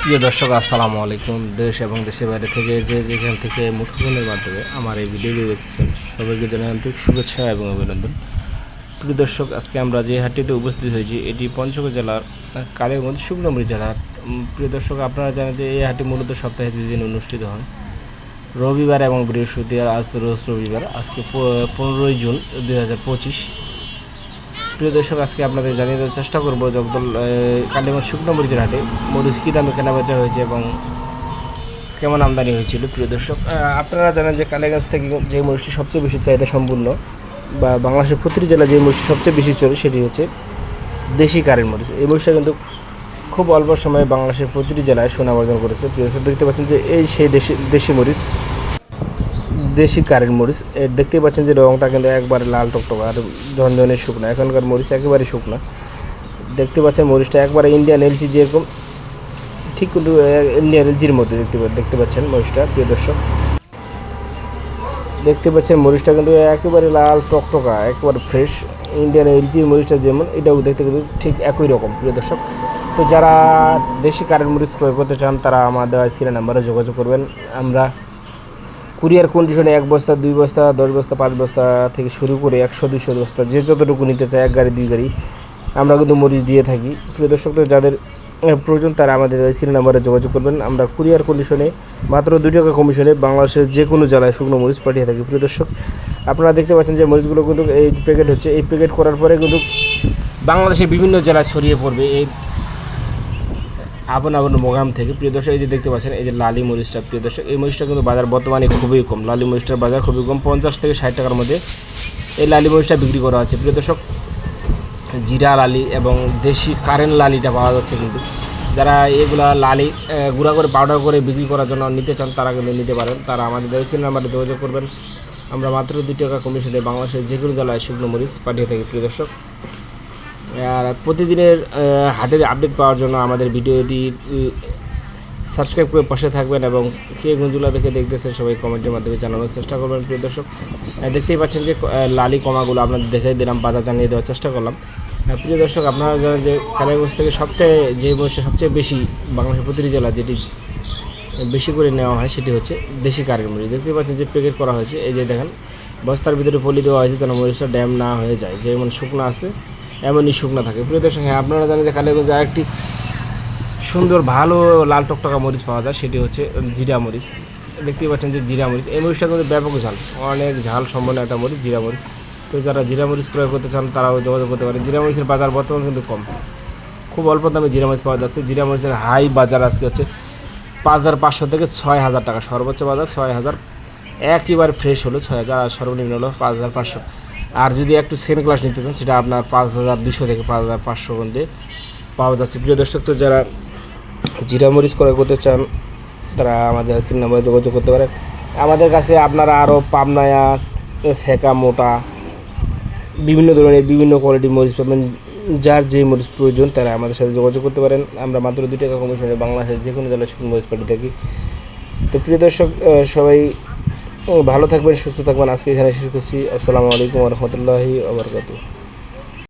প্রিয় দর্শক আসসালামু আলাইকুম। দেশ এবং দেশের বাইরে থেকে যেখান থেকে মুঠোফোনের মাধ্যমে আমার এই ভিডিওটি দেখছেন সবাইকে জানাই আন্তরিক শুভেচ্ছা এবং অভিনন্দন। প্রিয় দর্শক, আজকে আমরা যে হাটটিতে উপস্থিত হয়েছি এটি পঞ্চগড় জেলার কালীগঞ্জ শুকনোমুড়ি জেলার। প্রিয় দর্শক, আপনারা জানেন যে এই হাটটি মূলত সপ্তাহে 2 দিন অনুষ্ঠিত হয়, রবিবার এবং বৃহস্পতিবার। আজ রোজ রবিবার, আজকে 15 জুন 2025। প্রিয় দর্শক, আজকে আপনাদের জানিয়ে দেওয়ার চেষ্টা করবো জগদল কালীগঞ্জ শুকনো মরিচের হাটে মরিচ কী দামে কেনাবেচা হয়েছে এবং কেমন আমদানি হয়েছিল। প্রিয় দর্শক, আপনারা জানেন যে কালীগঞ্জ থেকে যে মরিচটি সবচেয়ে বেশি চাহিদা সম্পূর্ণ বা বাংলাদেশের প্রতিটি জেলায় যে মরিচটি সবচেয়ে বেশি চলে সেটি হচ্ছে দেশি কারেন্ট মরিচ। এই মরিচটা কিন্তু খুব অল্প সময়ে বাংলাদেশের প্রতিটি জেলায় সুনাম অর্জন করেছে। প্রিয় দর্শক, দেখতে পাচ্ছেন যে এই সেই দেশি মরিচ, দেশি কারেন্ট মরিচ। দেখতেই পাচ্ছেন যে রঙটা কিন্তু একবারে লাল টকটক আর ঝনঝনে শুকনো। এখনকার মরিচ একেবারে শুকনো। দেখতে পাচ্ছেন মরিচটা একবারে ইন্ডিয়ান এলচি যেরকম, ঠিক কিন্তু ইন্ডিয়ান এলচির মধ্যে দেখতে পাচ্ছেন মরিচটা। প্রিয় দর্শক, দেখতে পাচ্ছেন মরিচটা কিন্তু একেবারে লাল টকটকা, একেবারে ফ্রেশ। ইন্ডিয়ান এলচির মরিচটা যেমন, এটাও দেখতে কিন্তু ঠিক একই রকম। প্রিয় দর্শক, তো যারা দেশি কারেন্ট মরিচ ক্রয় করতে চান তারা আমাদের স্ক্রিনের নাম্বারে যোগাযোগ করবেন। আমরা কুরিয়ার কন্ডিশনে 1 বস্তা, 2 বস্তা, 10 বস্তা, 5 বস্তা থেকে শুরু করে 100-200 বস্তা যে যতটুকু নিতে চায়, 1 গাড়ি 2 গাড়ি আমরা কিন্তু মরিচ দিয়ে থাকি। প্রিয় দর্শক, যাদের প্রয়োজন তারা আমাদের স্ক্রিন নাম্বারে যোগাযোগ করবেন। আমরা কুরিয়ার কন্ডিশনে মাত্র 2 টাকা কমিশনে বাংলাদেশের যে কোনো জেলায় শুকনো মরিচ পাঠিয়ে থাকি। প্রিয় দর্শক, আপনারা দেখতে পাচ্ছেন যে মরিচগুলো কিন্তু এই প্যাকেট হচ্ছে, এই প্যাকেট করার পরে কিন্তু বাংলাদেশের বিভিন্ন জেলায় ছড়িয়ে পড়বে এই আপন মোগাম থেকে। প্রিয় দর্শক, এই যে দেখতে পাচ্ছেন এই যে লালি মরিচটা। প্রিয় দর্শক, এই মরিচটা কিন্তু বাজার বর্তমানে খুবই কম। লালি মরিচটার বাজার খুবই কম, 50 থেকে 60 টাকার মধ্যে এই লালি মরিচটা বিক্রি করা হচ্ছে। প্রিয় দর্শক, জিরা লালি এবং দেশি কারেন্ট লালিটা পাওয়া যাচ্ছে। কিন্তু যারা এগুলা লালি গুঁড়া করে পাউডার করে বিক্রি করার জন্য নিতে চান তারা কিন্তু নিতে পারেন। তারা আমাদের স্ক্রিন নাম্বারে যোগাযোগ করবেন। আমরা মাত্র 2 টাকা কমিশনে বাংলাদেশের যে কোনো জেলায় শুকনো মরিচ পাঠিয়ে থাকি। প্রিয় দর্শক, আর প্রতিদিনের হাটের আপডেট পাওয়ার জন্য আমাদের ভিডিওটি সাবস্ক্রাইব করে পাশে থাকবেন এবং কে কোনগুলো দেখে দেখতেছেন সবাই কমেন্টের মাধ্যমে জানানোর চেষ্টা করবেন। প্রিয় দর্শক, দেখতেই পাচ্ছেন যে লালি কমাগুলো আপনাদের দেখে দিলাম, বাজার জানিয়ে দেওয়ার চেষ্টা করলাম। প্রিয় দর্শক, আপনারা জানেন যে কালীগঞ্জ থেকে যে মরিচটা সবচেয়ে বেশি বাংলাদেশের প্রতিটি জেলা যেটি বেশি করে নেওয়া হয় সেটি হচ্ছে দেশি কারেন্ট মরিচ। দেখতেই পাচ্ছেন যে প্যাকেট করা হয়েছে, এই যে দেখেন বস্তার ভিতরে পলি দেওয়া হয়েছে যেন মরিচটা ড্যাম না হয়ে যায়, যেমন শুকনো আসলে এমনই শুকনো থাকে। প্রিয় দর্শক, হ্যাঁ, আপনারা জানেন যে কালীগঞ্জে আরেকটি সুন্দর ভালো লাল টকটকা মরিচ পাওয়া যায়, সেটি হচ্ছে জিরা মরিচ। দেখতেই পাচ্ছেন যে জিরা মরিচ, এই মরিচটা কিন্তু ব্যাপক ঝাল, অনেক ঝাল সম্পন্ন একটা মরিচ জিরা মরিচ। তো যারা জিরা মরিচ ক্রয় করতে চান তারাও যোগাযোগ করতে পারেন। জিরা মরিচের বাজার বর্তমান কিন্তু কম, খুব অল্প দামে জিরা মরিচ পাওয়া যাচ্ছে। জিরা মরিচের হাই বাজার আজকে হচ্ছে 5,500 থেকে 6,000 টাকা, সর্বোচ্চ বাজার 6,000, একেবারে ফ্রেশ হলো 6,000 আর সর্বনিম্ন হলো 5,500। আর যদি একটু সেকেন্ড ক্লাস নিতে চান সেটা আপনার 5,200 থেকে 5,500 মধ্যে পাওয়া যাচ্ছে। প্রিয় দর্শক, তো যারা জিরা মরিচ ক্রয় করতে চান তারা আমাদের স্ক্রিন নাম্বারে যোগাযোগ করতে পারেন। আমাদের কাছে আপনারা আরও পাবনায়া, সেকা, মোটা বিভিন্ন ধরনের বিভিন্ন কোয়ালিটির মরিচ পাবেন। যার যে মরিচ প্রয়োজন তারা আমাদের সাথে যোগাযোগ করতে পারেন। আমরা মাত্র 2 টাকা কমিশনে বাংলাদেশের যে কোনো জেলায় শুকনো মরিচ পাঠিয়ে থাকি। তো প্রিয় দর্শক, সবাই ভালো থাকবেন, সুস্থ থাকবেন। আজকে এখানে শেষ করছি। আসসালামু আলাইকুম ওয়া রাহমাতুল্লাহি ওয়া বারাকাতুহু।